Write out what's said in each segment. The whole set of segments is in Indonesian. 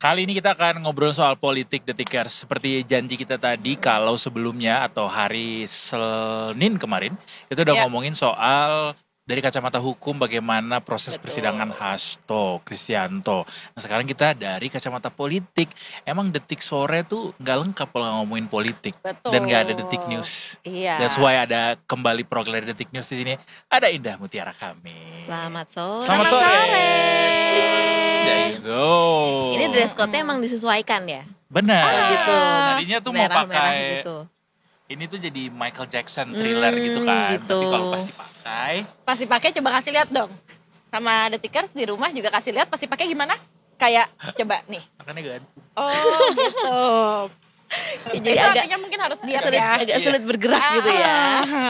Kali ini kita akan ngobrol soal politik Detikers. Seperti janji kita tadi, kalau sebelumnya atau hari Senin kemarin itu udah ngomongin soal dari kacamata hukum bagaimana proses persidangan Hasto Kristianto. Nah sekarang kita dari kacamata politik. Emang Detik Sore tuh nggak lengkap kalau ngomongin politik. Betul. Dan nggak ada Detik News. Iya. That's why ada kembali program Detik News di sini. Ada Indah Mutiara kami. Selamat sore. Selamat sore. There you go. Ini dress code-nya emang disesuaikan ya? Benar. Gitu. Tadinya tuh mau Merah-merah pakai gitu. ini tuh jadi Michael Jackson thriller gitu kan. Gitu. Tapi kalau pasti pakai Coba kasih lihat dong. Sama Detikers di rumah juga kasih lihat pasti pakai gimana? Kayak coba nih. makanya ganti. Oh gitu. Jadi Itu agak artinya mungkin harus diet sulit, ya. agak sulit bergerak gitu ya.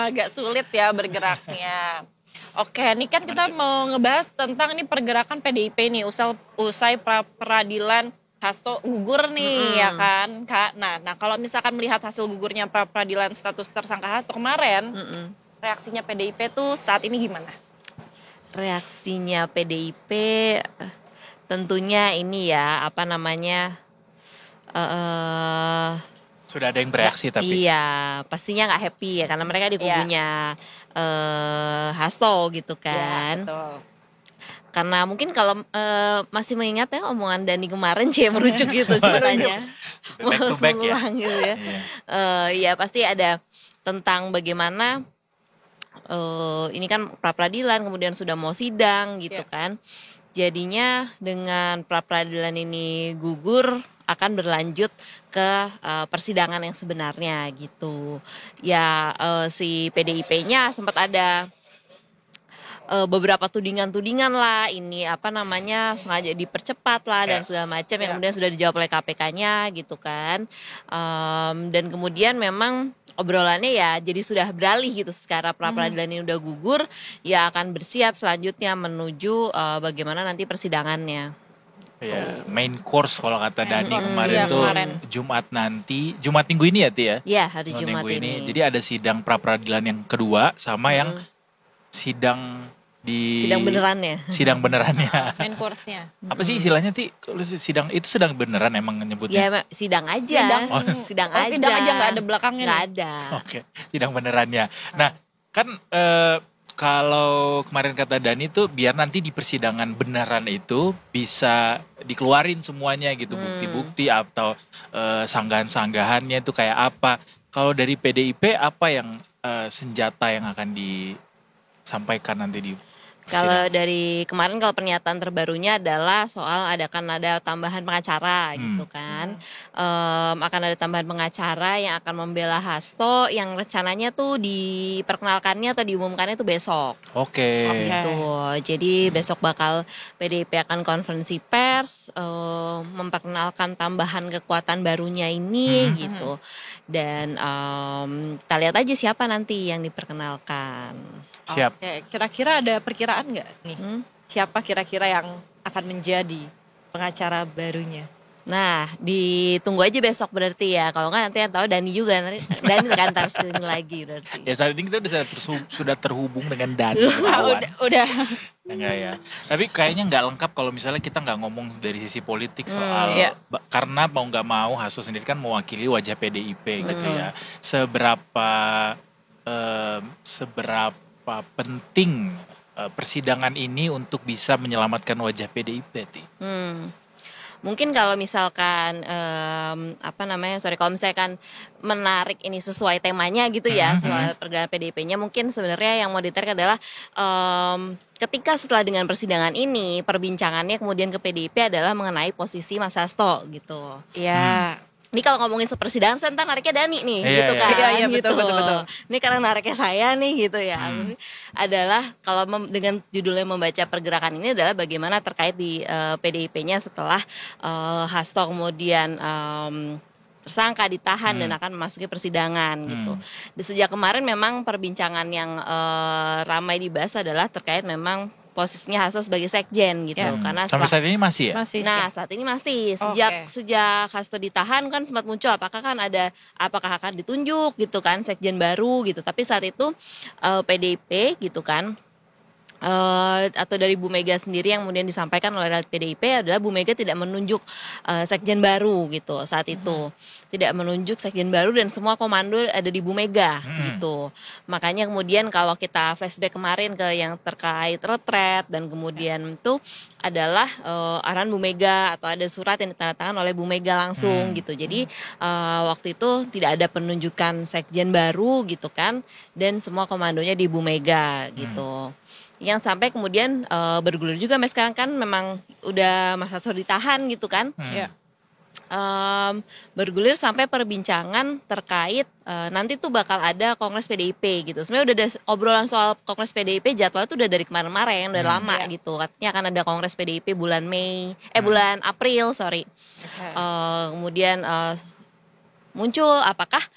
Agak sulit ya bergeraknya. Oke, ini kan kita mau ngebahas tentang ini pergerakan PDIP nih usai peradilan Hasto gugur nih ya kan Kak. Nah kalau misalkan melihat hasil gugurnya peradilan status tersangka Hasto kemarin, reaksinya PDIP tuh saat ini gimana? Reaksinya PDIP tentunya ini ya apa namanya Sudah ada yang bereaksi tapi. Iya, pastinya nggak happy ya karena mereka di kubunya Hasto gitu kan. Ya, betul. Karena mungkin kalau masih mengingat ya omongan Dani kemarin merujuk gitu ceritanya. Back to back ya. Mengulang gitu ya. Ya pasti ada tentang bagaimana ini kan pra-peradilan kemudian sudah mau sidang gitu kan. Jadinya dengan pra-peradilan ini gugur akan berlanjut ke persidangan yang sebenarnya gitu. Ya si PDIP-nya sempat ada beberapa tudingan-tudingan lah, ini apa namanya sengaja dipercepat lah dan segala macam yang kemudian sudah dijawab oleh KPK-nya gitu kan. Dan kemudian memang obrolannya ya jadi sudah beralih gitu secara pra-peradilan ini udah gugur, ya akan bersiap selanjutnya menuju bagaimana nanti persidangannya. Ya, main course kalau kata Dani kemarin tuh Jumat minggu ini ya Ti ya? Iya, hari Jumat Jumat ini. Jadi ada sidang pra-peradilan yang kedua sama yang sidang benerannya. Sidang benerannya. Main course-nya. Apa sih istilahnya Ti? Sidang itu sedang beneran emang nyebutnya? Ya sidang aja. Sidang aja. Sidang aja nggak ada belakangnya. Nggak ada. Oke, sidang benerannya. Nah, kan kalau kemarin kata Dani tuh biar nanti di persidangan beneran itu bisa dikeluarin semuanya gitu, bukti-bukti atau sanggahan-sanggahannya itu kayak apa. Kalau dari PDIP apa yang senjata yang akan disampaikan nanti di Kalau dari kemarin kalau pernyataan terbarunya adalah soal ada tambahan pengacara gitu kan. Akan ada tambahan pengacara yang akan membela Hasto yang rencananya tuh diperkenalkannya atau diumumkannya tuh besok. Oke. Gitu. Jadi besok bakal PDIP akan konferensi pers memperkenalkan tambahan kekuatan barunya ini gitu. Dan kita lihat aja siapa nanti yang diperkenalkan. Siap. Oke, kira-kira ada perkiraan nggak nih? Siapa kira-kira yang akan menjadi pengacara barunya? Nah, ditunggu aja besok berarti ya. Kalau nggak nanti yang tahu Dani juga. Dani akan tarsing lagi berarti. Ya saat ini kita sudah terhubung dengan Dani. Udah. Enggak ya. Tapi kayaknya nggak lengkap kalau misalnya kita nggak ngomong dari sisi politik soal karena mau nggak mau Hasto sendiri kan mewakili wajah PDIP gitu ya. Seberapa penting persidangan ini untuk bisa menyelamatkan wajah PDIP, Ti? Mungkin kalau misalkan kalau misalkan menarik ini sesuai temanya gitu ya, soal pergerakan PDIP-nya, mungkin sebenarnya yang mau ditarik adalah ketika setelah dengan persidangan ini perbincangannya kemudian ke PDIP adalah mengenai posisi Mas Hasto gitu. Iya. Ini kalau ngomongin soal persidangan, saya ntar nariknya Dani nih, gitu kan. Iya, gitu. betul. Ini karena nariknya saya nih, gitu ya. Adalah kalau dengan judulnya membaca pergerakan ini adalah bagaimana terkait di PDIP-nya setelah Hasto kemudian tersangka ditahan dan akan memasuki persidangan gitu. Sejak kemarin memang perbincangan yang ramai dibahas adalah terkait memang posisinya Hasto sebagai sekjen gitu karena sampai saat ini masih ya? Saat ini masih sejak Hasto ditahan kan sempat muncul apakah akan ditunjuk gitu kan sekjen baru gitu, tapi saat itu PDIP gitu kan atau dari Bu Mega sendiri yang kemudian disampaikan oleh PDIP adalah Bu Mega tidak menunjuk sekjen baru gitu saat itu, tidak menunjuk sekjen baru dan semua komando ada di Bu Mega gitu. Makanya kemudian kalau kita flashback kemarin ke yang terkait retret dan kemudian itu adalah arahan Bu Mega atau ada surat yang ditandatangani oleh Bu Mega langsung gitu. Jadi waktu itu tidak ada penunjukan sekjen baru gitu kan, dan semua komandonya di Bu Mega gitu. Yang sampai kemudian bergulir juga sampai sekarang kan memang udah Mas Hasto ditahan gitu kan. Bergulir sampai perbincangan terkait nanti tuh bakal ada Kongres PDIP gitu. Sebenarnya udah ada obrolan soal Kongres PDIP, jadwalnya tuh udah dari kemarin-kemarin, udah lama gitu. Katanya akan ada Kongres PDIP bulan bulan April, sorry. Kemudian muncul apakah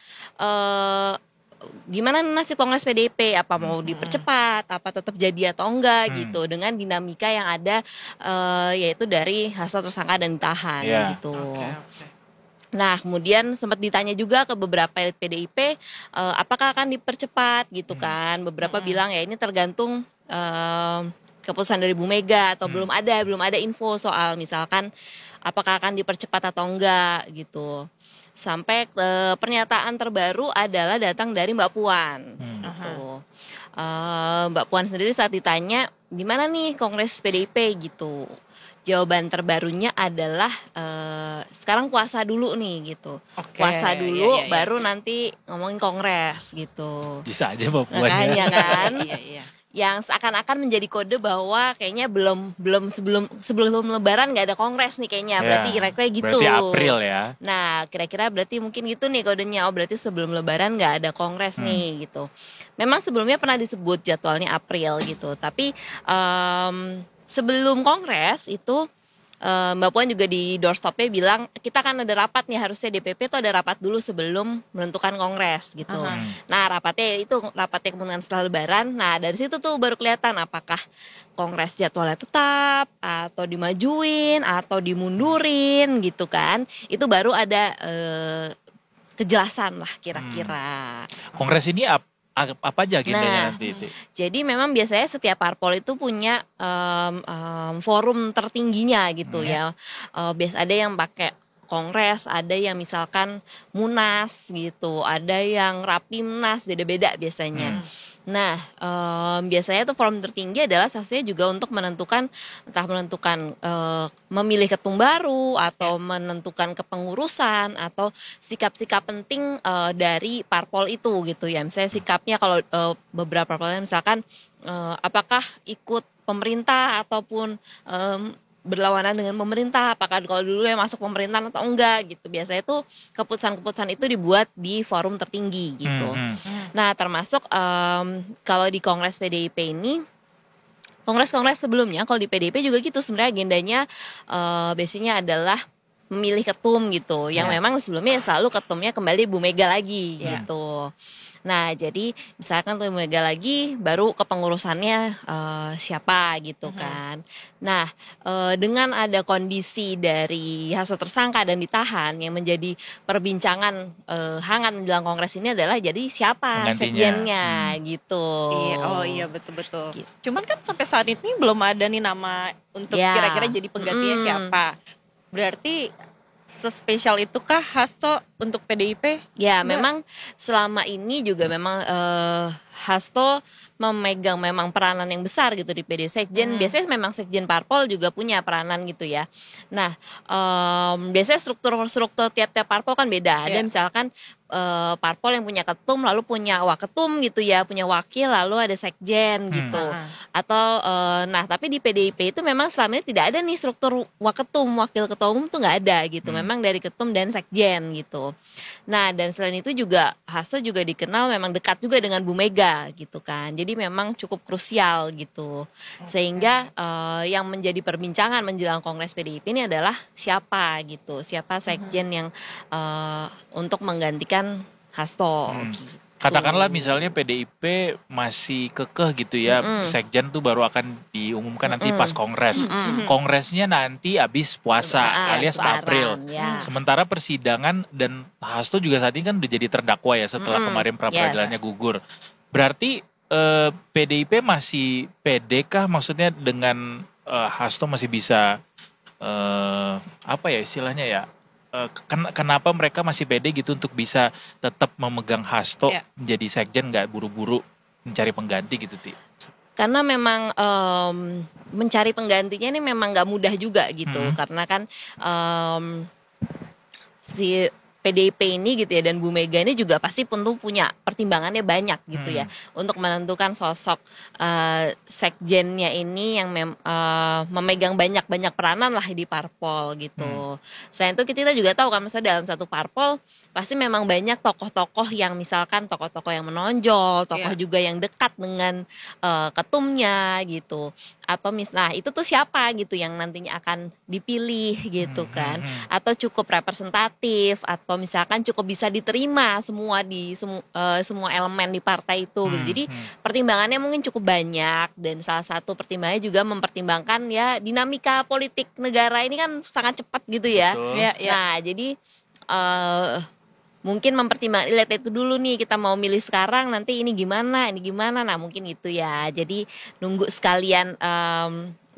gimana nasib Kongres PDIP, apa mau dipercepat, apa tetap jadi atau enggak gitu, dengan dinamika yang ada yaitu dari Hasto tersangka dan ditahan gitu. Nah kemudian sempat ditanya juga ke beberapa elit PDIP apakah akan dipercepat gitu kan, beberapa bilang ya ini tergantung keputusan dari Bu Mega atau belum ada info soal misalkan apakah akan dipercepat atau enggak gitu. Sampai pernyataan terbaru adalah datang dari Mbak Puan. Gitu. Mbak Puan sendiri saat ditanya gimana nih Kongres PDIP gitu, jawaban terbarunya adalah sekarang puasa dulu nih gitu. Puasa dulu baru nanti ngomongin Kongres gitu. Bisa aja Mbak Puan. Makanya kan. Yang seakan-akan menjadi kode bahwa kayaknya belum sebelum Lebaran nggak ada Kongres nih kayaknya, berarti kira-kira gitu. Berarti April ya. Nah kira-kira berarti mungkin gitu nih kodenya, berarti sebelum Lebaran nggak ada Kongres nih gitu. Memang sebelumnya pernah disebut jadwalnya April gitu, tapi sebelum Kongres itu Mbak Puan juga di doorstopnya bilang kita kan ada rapat nih, harusnya DPP tuh ada rapat dulu sebelum menentukan Kongres gitu. Nah rapatnya kemudian setelah Lebaran. Nah dari situ tuh baru kelihatan apakah Kongres jadwalnya tetap atau dimajuin atau dimundurin gitu kan. Itu baru ada kejelasan lah kira-kira. Kongres ini apa aja agendanya nanti itu? Jadi memang biasanya setiap parpol itu punya forum tertingginya gitu ya. Biasa ada yang pakai Kongres, ada yang misalkan Munas gitu, ada yang Rapimnas, beda-beda biasanya. Nah, biasanya itu forum tertinggi adalah saksinya juga untuk menentukan memilih ketum baru atau menentukan kepengurusan atau sikap-sikap penting dari parpol itu gitu ya. Misalnya sikapnya kalau beberapa parpolnya misalkan apakah ikut pemerintah ataupun berlawanan dengan pemerintah, apakah kalau dulu yang masuk pemerintahan atau enggak gitu. Biasanya itu keputusan-keputusan itu dibuat di forum tertinggi gitu. Nah termasuk kalau di Kongres PDIP ini, Kongres-kongres sebelumnya kalau di PDIP juga gitu sebenarnya agendanya biasanya adalah memilih ketum gitu, yang memang sebelumnya selalu ketumnya kembali Bu Mega lagi gitu. Nah jadi misalkan tuh Bu Mega lagi, baru kepengurusannya siapa gitu kan. Nah dengan ada kondisi dari Hasto tersangka dan ditahan, yang menjadi perbincangan hangat menjelang Kongres ini adalah jadi siapa sekjennya gitu. Iya betul-betul. Gitu. Cuman kan sampai saat ini belum ada nih nama untuk kira-kira jadi penggantinya siapa. Berarti sespesial itukah Hasto untuk PDIP? Ya memang selama ini juga memang Hasto memegang memang peranan yang besar gitu di PD Sekjen. Biasanya memang Sekjen Parpol juga punya peranan gitu ya. Nah biasanya struktur tiap-tiap Parpol kan beda. Ada misalkan Parpol yang punya ketum lalu punya waketum gitu ya, punya wakil lalu ada Sekjen gitu. Atau nah tapi di PDIP itu memang selama ini tidak ada nih struktur waketum, wakil ketua umum tuh nggak ada gitu. Memang dari ketum dan Sekjen gitu. Nah dan selain itu juga Hasto juga dikenal memang dekat juga dengan Bu Mega gitu kan. Jadi memang cukup krusial gitu. Sehingga yang menjadi perbincangan menjelang Kongres PDIP ini adalah siapa gitu. Siapa Sekjen yang untuk menggantikan Hasto gitu. Katakanlah misalnya PDIP masih kekeh gitu ya, Sekjen tuh baru akan diumumkan nanti pas Kongres. Kongresnya nanti habis puasa alias April. Sementara persidangan dan Hasto juga saat ini kan udah jadi terdakwa ya setelah kemarin pra peradilannya gugur. Berarti PDIP masih pede kah? Maksudnya dengan Hasto masih bisa apa ya istilahnya ya? Kenapa mereka masih pede gitu untuk bisa tetap memegang Hasto Iya. menjadi sekjen, nggak buru-buru mencari pengganti gitu, Ti? Karena memang mencari penggantinya ini memang nggak mudah juga gitu, karena kan si PDIP ini gitu ya dan Bu Mega ini juga pasti tentu punya pertimbangannya banyak gitu ya untuk menentukan sosok sekjennya ini yang memegang banyak peranan lah di parpol gitu. Selain itu kita juga tahu kan misalnya dalam satu parpol pasti memang banyak tokoh-tokoh yang misalkan tokoh-tokoh yang menonjol, tokoh juga yang dekat dengan ketumnya gitu. Atau nah itu tuh siapa gitu yang nantinya akan dipilih gitu kan, atau cukup representatif atau misalkan cukup bisa diterima semua di semua elemen di partai itu gitu. Jadi pertimbangannya mungkin cukup banyak dan salah satu pertimbangannya juga mempertimbangkan ya dinamika politik negara ini kan sangat cepat gitu ya. Betul. Nah jadi mungkin mempertimbangkan lihat itu dulu nih kita mau milih sekarang nanti ini gimana nah mungkin gitu ya. Jadi nunggu sekalian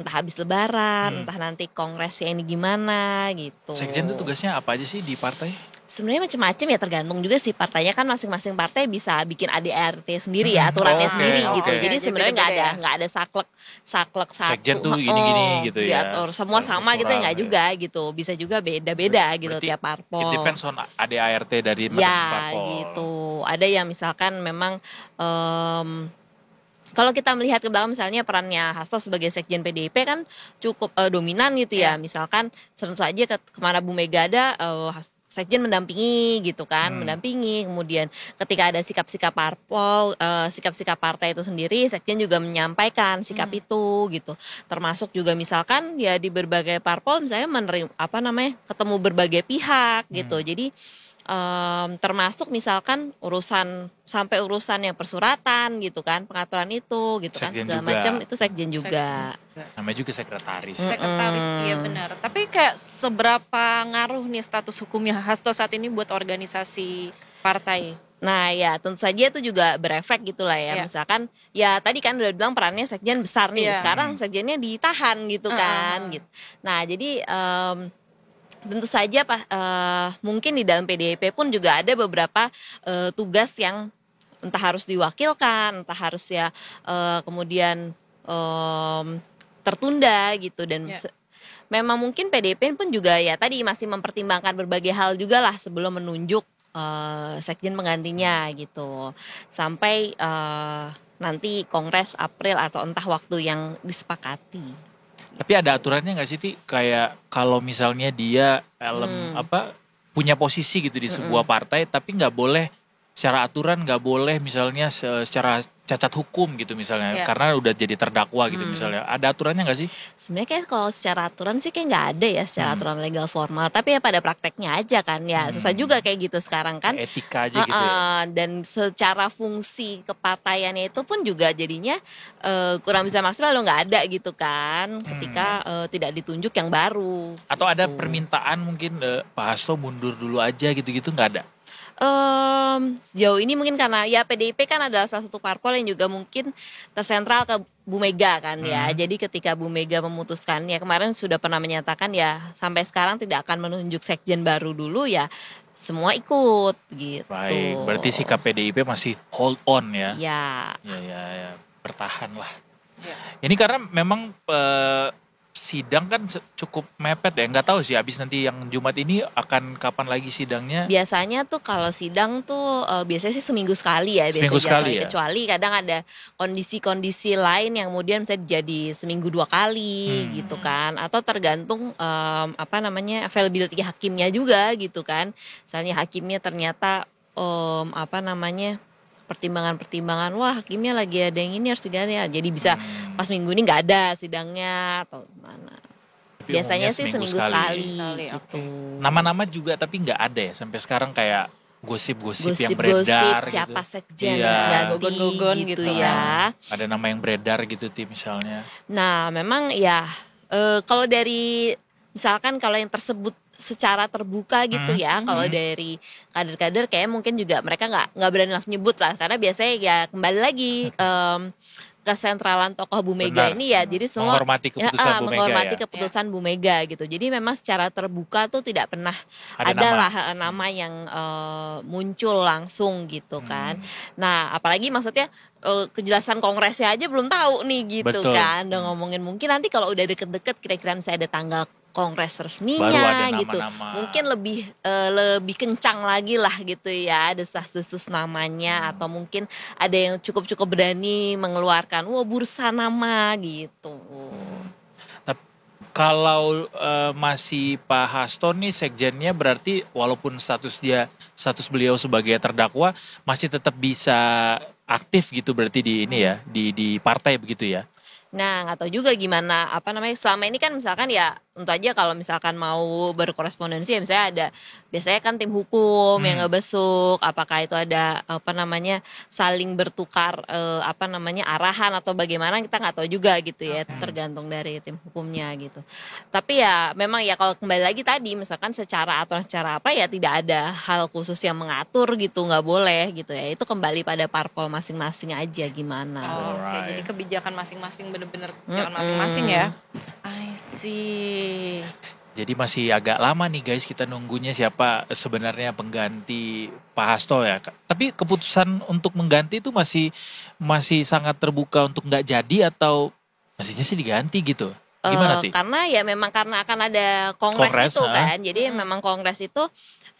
entah habis lebaran entah nanti kongresnya ini gimana gitu. Sekjen itu tugasnya apa aja sih di partai? Sebenarnya macam-macam ya tergantung juga sih partainya kan masing-masing partai bisa bikin ADART sendiri ya aturannya sendiri gitu. Jadi sebenarnya nggak ada saklek satu. Sekjen tuh gini-gini gitu ya. Diatur semua sama gitu ya nggak juga gitu. Bisa juga beda-beda gitu tiap parpol. It depends on ADART dari masing-masing parpol. Ya gitu. Ada yang misalkan memang kalau kita melihat ke belakang misalnya perannya Hasto sebagai sekjen PDIP kan cukup dominan gitu ya. Misalkan tentu saja kemana Bu Mega ada sekjen mendampingi gitu kan, mendampingi. Kemudian ketika ada sikap-sikap parpol, sikap-sikap partai itu sendiri, sekjen juga menyampaikan sikap itu gitu. Termasuk juga misalkan ya di berbagai parpol misalnya menerima ketemu berbagai pihak gitu. Jadi termasuk misalkan urusan yang persuratan gitu kan, pengaturan itu gitu kan Sekjen segala juga. macam itu sekjen juga. Namanya juga sekretaris. Sekretaris, iya benar. Tapi kayak seberapa ngaruh nih status hukumnya Hasto saat ini buat organisasi partai? Nah ya tentu saja itu juga berefek gitu lah ya. Misalkan ya tadi kan udah bilang perannya sekjen besar nih. Sekarang sekjennya ditahan gitu kan gitu. Nah jadi tentu saja mungkin di dalam PDIP pun juga ada beberapa tugas yang entah harus diwakilkan, entah harus ya kemudian tertunda gitu dan memang mungkin PDIP pun juga ya tadi masih mempertimbangkan berbagai hal juga lah sebelum menunjuk sekjen penggantinya gitu sampai nanti Kongres April atau entah waktu yang disepakati. Tapi ada aturannya nggak sih, Ti? Kayak kalau misalnya dia punya posisi gitu di sebuah partai, tapi nggak boleh secara aturan nggak boleh misalnya secara cacat hukum gitu misalnya, karena udah jadi terdakwa gitu misalnya. Ada aturannya nggak sih? Sebenarnya kayak kalau secara aturan sih kayak nggak ada ya secara aturan legal formal, tapi ya pada prakteknya aja kan ya susah juga kayak gitu sekarang kan. Etika aja gitu ya. Dan secara fungsi kepartaiannya itu pun juga jadinya kurang bisa maksimal lo nggak ada gitu kan ketika tidak ditunjuk yang baru. Atau ada gitu. permintaan mungkin Pak Hasto mundur dulu aja gitu-gitu nggak ada? Sejauh ini mungkin karena ya PDIP kan adalah salah satu parpol yang juga mungkin tersentral ke Bu Mega kan ya. Jadi ketika Bu Mega memutuskan ya kemarin sudah pernah menyatakan ya sampai sekarang tidak akan menunjuk sekjen baru dulu ya semua ikut gitu. Baik, berarti sikap PDIP masih hold on ya. Ya. Ya, bertahan lah. Ini karena memang sidang kan cukup mepet ya, nggak tahu sih abis nanti yang Jumat ini akan kapan lagi sidangnya. Biasanya tuh kalau sidang tuh biasanya sih seminggu sekali ya Seminggu biasanya sekali ya? kecuali kadang ada kondisi-kondisi lain yang kemudian bisa jadi seminggu 2 kali gitu kan atau tergantung availability hakimnya juga gitu kan. Misalnya hakimnya ternyata pertimbangan-pertimbangan wah hakimnya lagi ada yang ini harus diganti ya. Jadi bisa pas minggu ini nggak ada sidangnya atau gimana. Tapi Biasanya umumnya sih seminggu sekali gitu. Nama-nama juga tapi nggak ada ya sampai sekarang kayak gosip-gosip yang beredar siapa gitu. sekjen Iya. yang ganti Gogon-gogon gitu gitu. ya. Ada nama yang beredar gitu tim misalnya. Nah memang ya kalau dari misalkan kalau yang tersebut secara terbuka gitu ya. Kalau dari kader-kader kayak mungkin juga mereka nggak berani langsung nyebut lah, karena biasanya ya kembali lagi kesentralan tokoh Bu Mega Benar. ini ya, jadi semua Menghormati keputusan Bu Mega menghormati ya. keputusan Bu Mega gitu. Jadi memang secara terbuka tuh tidak pernah Ada ada nama. lah nama yang muncul langsung gitu kan. Nah, apalagi maksudnya kejelasan kongresnya aja belum tahu nih gitu Betul. kan. Udah ngomongin mungkin nanti kalau udah deket-deket kira-kira misalnya ada tanggal kongres Baru resminya ada gitu. nama-nama. Mungkin lebih kencang lagi lah gitu ya desas-desus namanya, atau mungkin ada yang cukup berani mengeluarkan bursa nama gitu. Kalau masih Pak Hasto nih sekjennya, berarti walaupun status beliau sebagai terdakwa masih tetap bisa aktif gitu berarti di ini ya, di partai begitu ya. Nah, nggak tahu juga gimana selama ini kan misalkan ya tentu aja kalau misalkan mau berkorespondensi ya misalnya biasanya kan tim hukum yang ngebesuk, apakah itu ada saling bertukar arahan atau bagaimana, kita nggak tahu juga gitu ya, itu tergantung dari tim hukumnya gitu. Tapi ya memang ya kalau kembali lagi tadi misalkan secara aturan secara apa ya tidak ada hal khusus yang mengatur gitu, nggak boleh gitu ya, itu kembali pada parpol masing-masing aja gimana. Oke, Alright. jadi kebijakan masing-masing bener-bener kebijakan masing-masing ya. I see. Jadi masih agak lama nih guys kita nunggunya siapa sebenarnya pengganti Pak Hasto ya. Tapi keputusan untuk mengganti itu masih sangat terbuka untuk nggak jadi atau mestinya sih diganti gitu. Gimana Ti? Karena ya memang karena akan ada kongres itu kan. Jadi memang kongres itu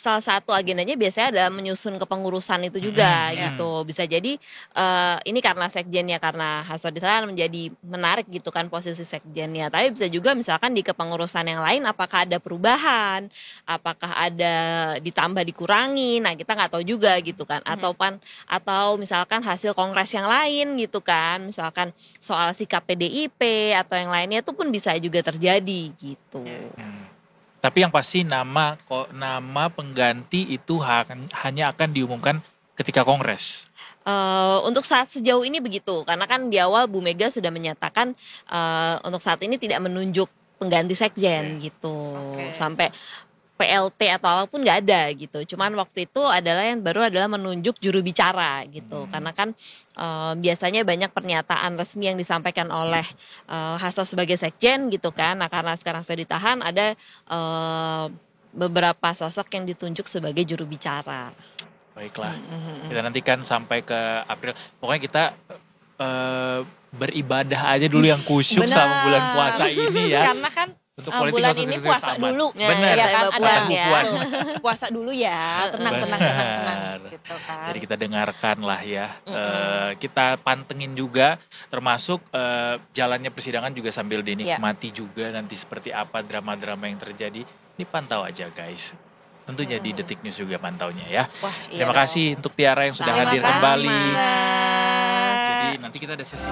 salah satu agendanya biasanya adalah menyusun kepengurusan itu juga gitu. Bisa jadi ini karena sekjennya, karena Hasto ditahan menjadi menarik gitu kan posisi sekjennya. Tapi bisa juga misalkan di kepengurusan yang lain apakah ada perubahan, apakah ada ditambah dikurangi. Nah, kita nggak tahu juga gitu kan. Atau misalkan hasil kongres yang lain gitu kan. Misalkan soal sikap PDIP atau yang lainnya itu pun bisa juga terjadi gitu. Tapi yang pasti nama pengganti itu hanya akan diumumkan ketika kongres. Untuk saat sejauh ini begitu, karena kan di awal Bu Mega sudah menyatakan untuk saat ini tidak menunjuk pengganti sekjen gitu. Sampai PLT atau apapun nggak ada gitu. Cuman waktu itu baru adalah menunjuk juru bicara gitu. Karena kan biasanya banyak pernyataan resmi yang disampaikan oleh Hasto sebagai sekjen gitu kan. Nah, karena sekarang sudah ditahan, ada beberapa sosok yang ditunjuk sebagai juru bicara. Baiklah, kita nantikan sampai ke April. Pokoknya kita beribadah aja dulu yang khusyuk sama bulan puasa ini ya. Karena kan Untuk politik bulan nggak usah ini serius-serius puasa amat. dulu. Bener, Ya kan, Baca ada bukuan. puasa dulu ya, tenang gitu kan. Jadi kita dengarkan lah ya. Kita pantengin juga, termasuk jalannya persidangan juga sambil dinikmati juga nanti seperti apa drama-drama yang terjadi. Ini pantau aja guys. Tentunya di Detik News juga pantaunya ya. Wah, iya Terima dong. kasih untuk Tiara yang sudah hadir Sama-sama. kembali. Jadi nanti kita ada sesi